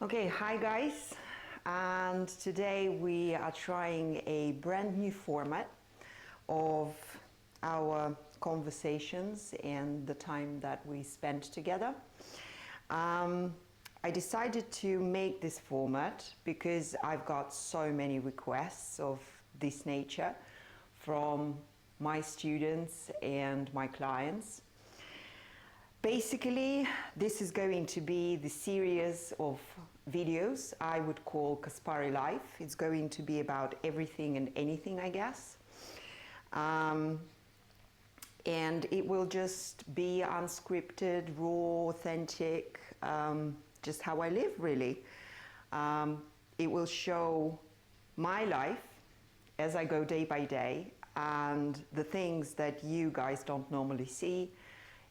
Okay, hi guys, and today we are trying a brand new format of our conversations and the time that we spent together. I decided to make this format because I've got so many requests of this nature from my students and my clients. Basically, this is going to be the series of videos I would call Kaspari Life. It's going to be about everything and anything, I guess. And it will just be unscripted, raw, authentic, just how I live, really. It will show my life as I go day by day and the things that you guys don't normally see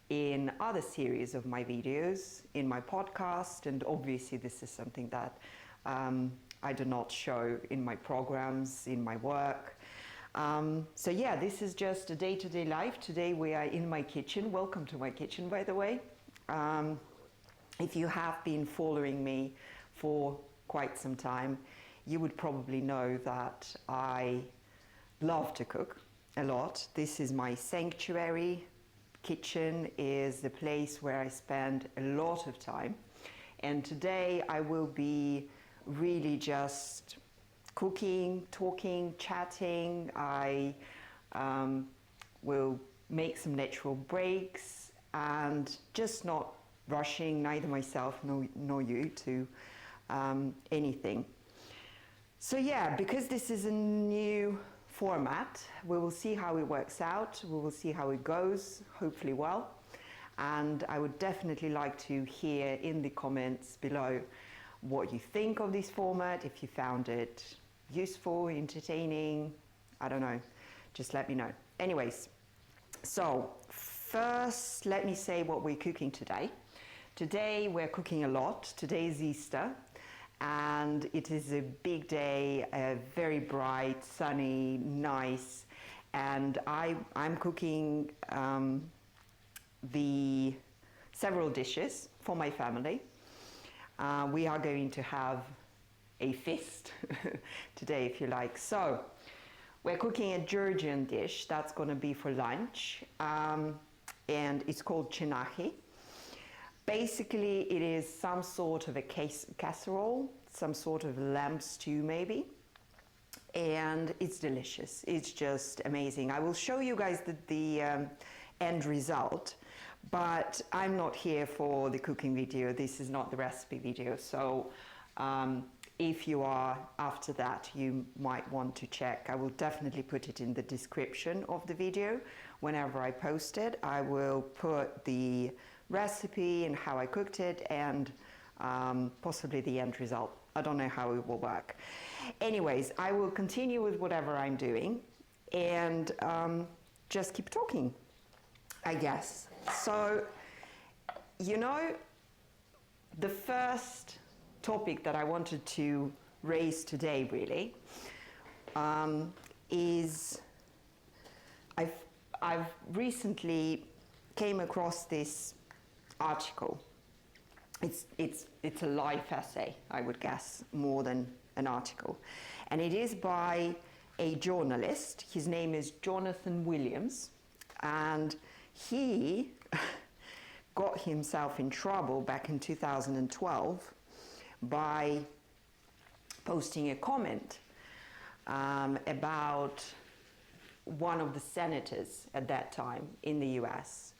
in other series of my videos, in my podcast, and obviously this is something that I do not show in my programs, in my work. So yeah, this is just a day-to-day life. Today we are in my kitchen. Welcome to my kitchen, by the way. If you have been following me for quite some time, you would probably know that I love to cook a lot. This is my sanctuary. Kitchen is the place where I spend a lot of time, and today I will be really just cooking, talking, chatting. I will make some natural breaks and just not rushing neither myself nor you to anything. So yeah, because this is a new format, we will see how it works out, we will see how it goes, hopefully well. And I would definitely like to hear in the comments below what you think of this format, if you found it useful, entertaining, I don't know, just let me know. Anyways, so first let me say what we're cooking today. Today we're cooking a lot. Today is Easter. And it is a big day, very bright, sunny, nice, and I'm cooking the several dishes for my family. We are going to have a feast today, if you like. So we're cooking a Georgian dish that's going to be for lunch, and it's called chenahi. Basically, it is some sort of a casserole, some sort of lamb stew maybe, and it's delicious. It's just amazing. I will show you guys the end result, but I'm not here for the cooking video. This is not the recipe video, so if you are after that, you might want to check. I will definitely put it in the description of the video. Whenever I post it, I will put the recipe and how I cooked it and possibly the end result. I don't know how it will work. Anyways, I will continue with whatever I'm doing and just keep talking, I guess. So, you know, the first topic that I wanted to raise today really is I've recently came across this article. It's a life essay, I would guess, more than an article. And it is by a journalist. His name is Jonathan Williams. And he got himself in trouble back in 2012 by posting a comment about one of the senators at that time in the US.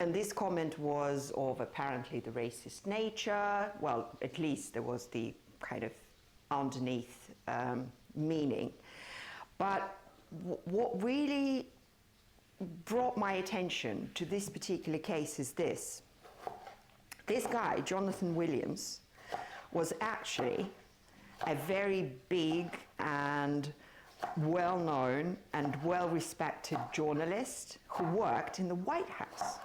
And this comment was of apparently the racist nature. Well, at least there was the kind of underneath meaning. But what really brought my attention to this particular case is this. This guy, Jonathan Williams, was actually a very big and well-known and well-respected journalist who worked in the White House.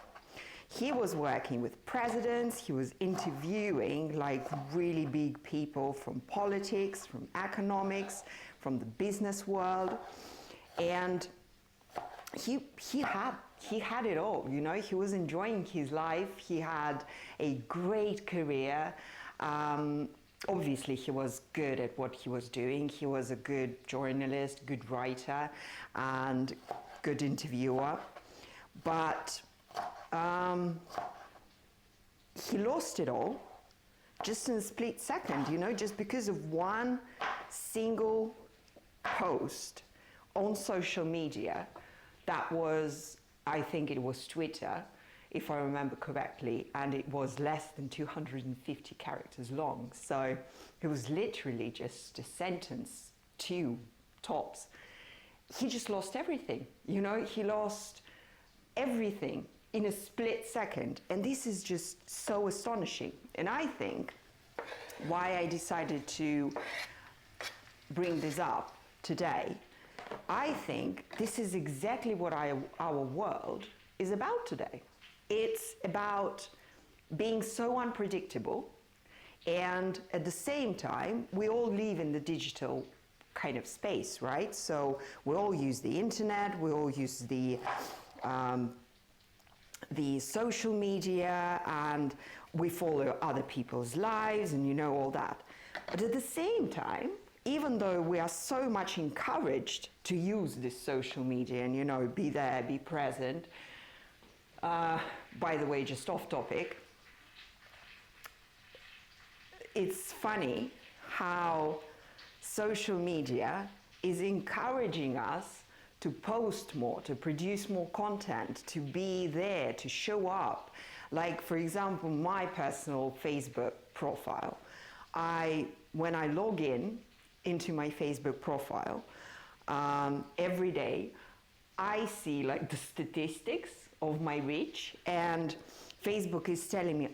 He was working with presidents, he was interviewing like really big people from politics, from economics, from the business world, and he had he had it all, you know, he was enjoying his life, he had a great career. Obviously, he was good at what he was doing. He was a good journalist, good writer, and good interviewer. But he lost it all just in a split second, you know, just because of one single post on social media that was, I think it was Twitter, if I remember correctly, and it was less than 250 characters long. So it was literally just a sentence, two tops. He just lost everything, you know, he lost everything in a split second. And this is just so astonishing. And I think why I decided to bring this up today, I think this is exactly what our world is about today. It's about being so unpredictable, and at the same time, we all live in the digital kind of space, right? So we all use the internet, we all use the social media, and we follow other people's lives, and you know all that. But at the same time, even though we are so much encouraged to use this social media and, you know, be there, be present, by the way, just off topic, it's funny how social media is encouraging us to post more, to produce more content, to be there, to show up. Like, for example, my personal Facebook profile. When I log into my Facebook profile, every day, I see like the statistics of my reach, and Facebook is telling me,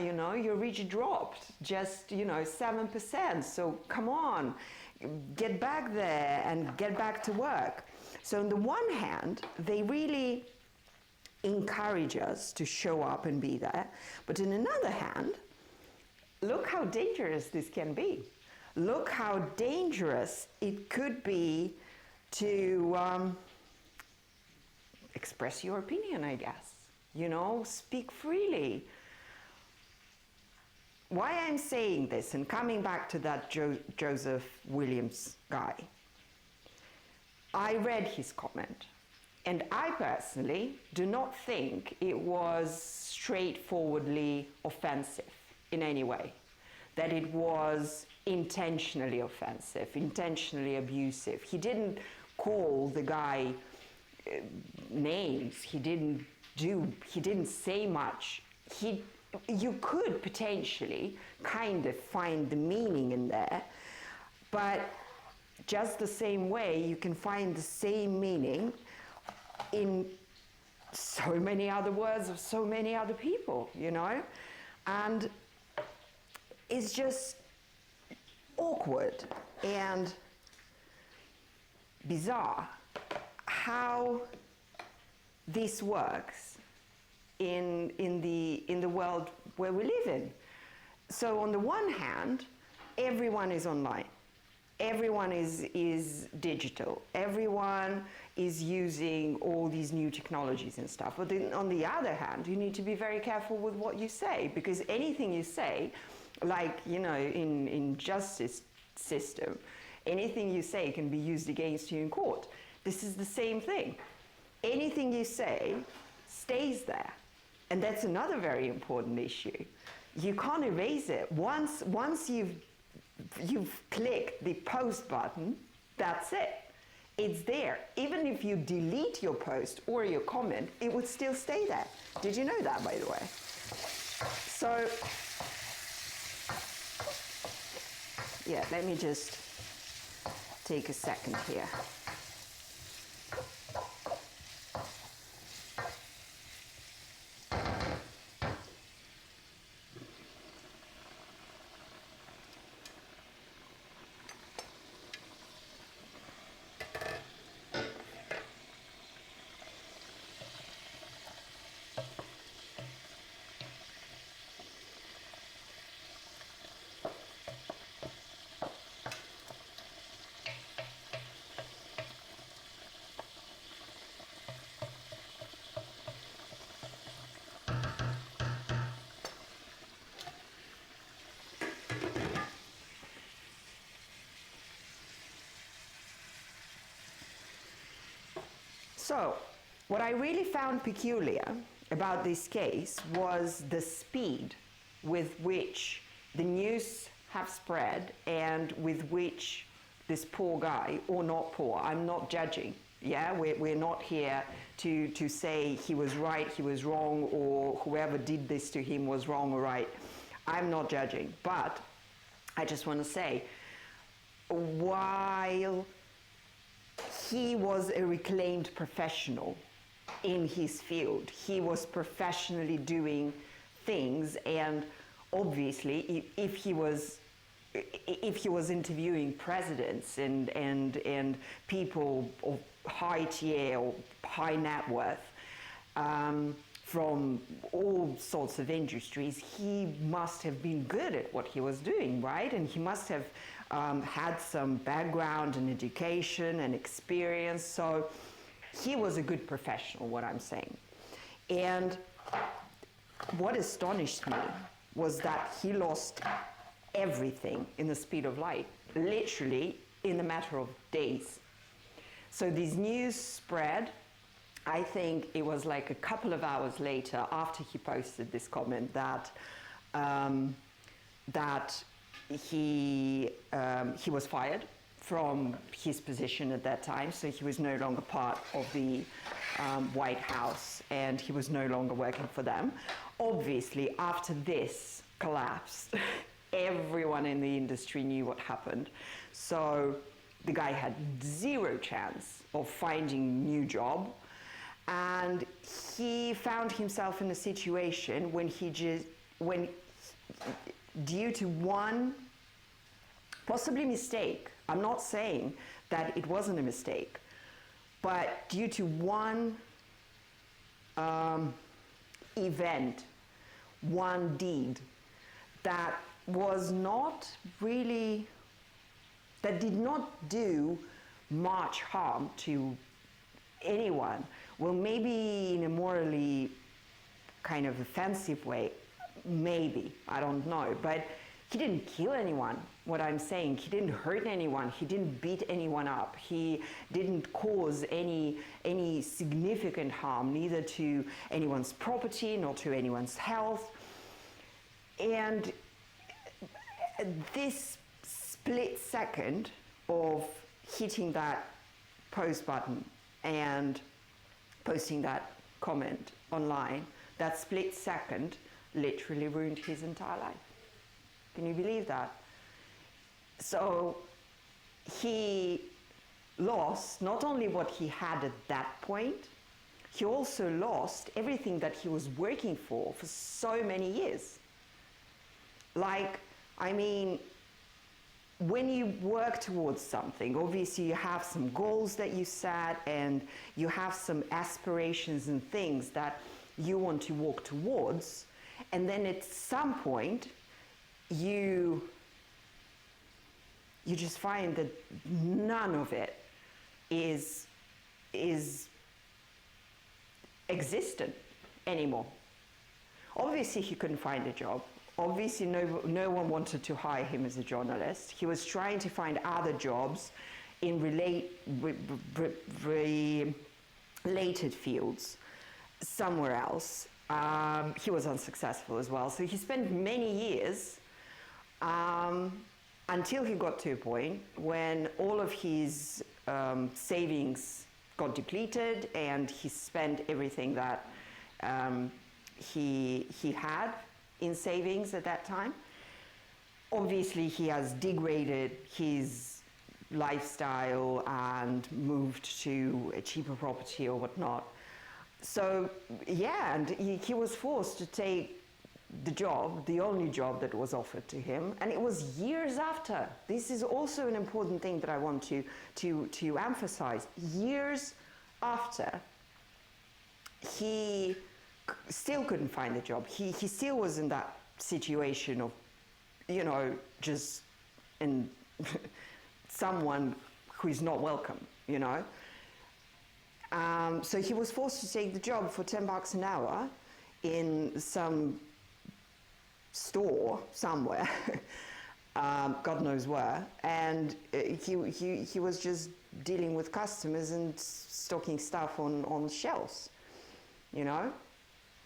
you know, your reach dropped just, you know, 7%. So come on, get back there and get back to work. So on the one hand, they really encourage us to show up and be there. But on another hand, look how dangerous this can be. Look how dangerous it could be to express your opinion, I guess. You know, speak freely. Why I'm saying this, and coming back to that Joseph Williams guy, I read his comment, and I personally do not think it was straightforwardly offensive in any way, that it was intentionally offensive, intentionally abusive. He didn't call the guy names, he didn't say much. You could potentially kind of find the meaning in there, but just the same way you can find the same meaning in so many other words of so many other people, you know? And it's just awkward and bizarre how this works in the world where we live in. So on the one hand, everyone is online. Everyone is digital. Everyone is using all these new technologies and stuff. But then on the other hand, you need to be very careful with what you say, because anything you say, like, you know, in justice system, anything you say can be used against you in court. This is the same thing. Anything you say stays there. And that's another very important issue. You can't erase it. Once you've clicked the post button, that's it. It's there. Even if you delete your post or your comment, it would still stay there. Did you know that, by the way? So, yeah, let me just take a second here. So, what I really found peculiar about this case was the speed with which the news have spread and with which this poor guy, or not poor, I'm not judging, yeah? We're not here to say he was right, he was wrong, or whoever did this to him was wrong or right. I'm not judging, but I just want to say, while he was a reclaimed professional in his field, he was professionally doing things, and obviously if he was interviewing presidents and people of high tier or high net worth from all sorts of industries, he must have been good at what he was doing, right? And he must have had some background and education and experience. So he was a good professional, what I'm saying. And what astonished me was that he lost everything in the speed of light, literally in a matter of days. So this news spread. I think it was like a couple of hours later, after he posted this comment, that he was fired from his position at that time. So he was no longer part of the White House, and he was no longer working for them. Obviously, after this collapsed, everyone in the industry knew what happened. So the guy had zero chance of finding a new job. And he found himself in a situation when due to one possibly mistake, I'm not saying that it wasn't a mistake, but due to one event, one deed that was not really, that did not do much harm to anyone. Well, maybe in a morally kind of offensive way, maybe, I don't know, but he didn't kill anyone, what I'm saying. He didn't hurt anyone, he didn't beat anyone up, he didn't cause any significant harm, neither to anyone's property nor to anyone's health. And this split second of hitting that post button and posting that comment online, that split second literally ruined his entire life. Can you believe that? So he lost not only what he had at that point, he also lost everything that he was working for so many years. Like, I mean, when you work towards something, obviously you have some goals that you set and you have some aspirations and things that you want to walk towards, and then at some point you just find that none of it is existent anymore. Obviously he couldn't find a job. Obviously, no one wanted to hire him as a journalist. He was trying to find other jobs in related fields somewhere else. He was unsuccessful as well. So he spent many years until he got to a point when all of his savings got depleted and he spent everything that he had in savings at that time. Obviously, he has degraded his lifestyle and moved to a cheaper property or whatnot. So, yeah, and he was forced to take the job, the only job that was offered to him, and it was years after. This is also an important thing that I want to emphasize. Years after, he still couldn't find a job. He still was in that situation of, you know, just in someone who is not welcome, you know. So he was forced to take the job for $10 an hour in some store somewhere God knows where, and he was just dealing with customers and stocking stuff on shelves, you know?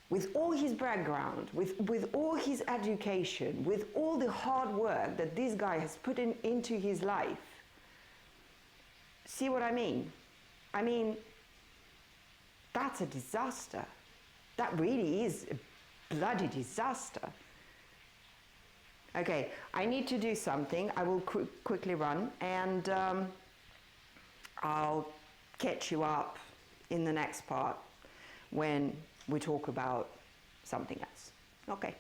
With all his background, with all his education, with all the hard work that this guy has put into his life. See what I mean? I mean, that's a disaster. That really is a bloody disaster. Okay, I need to do something. I will quickly run, and I'll catch you up in the next part when we talk about something else. Okay.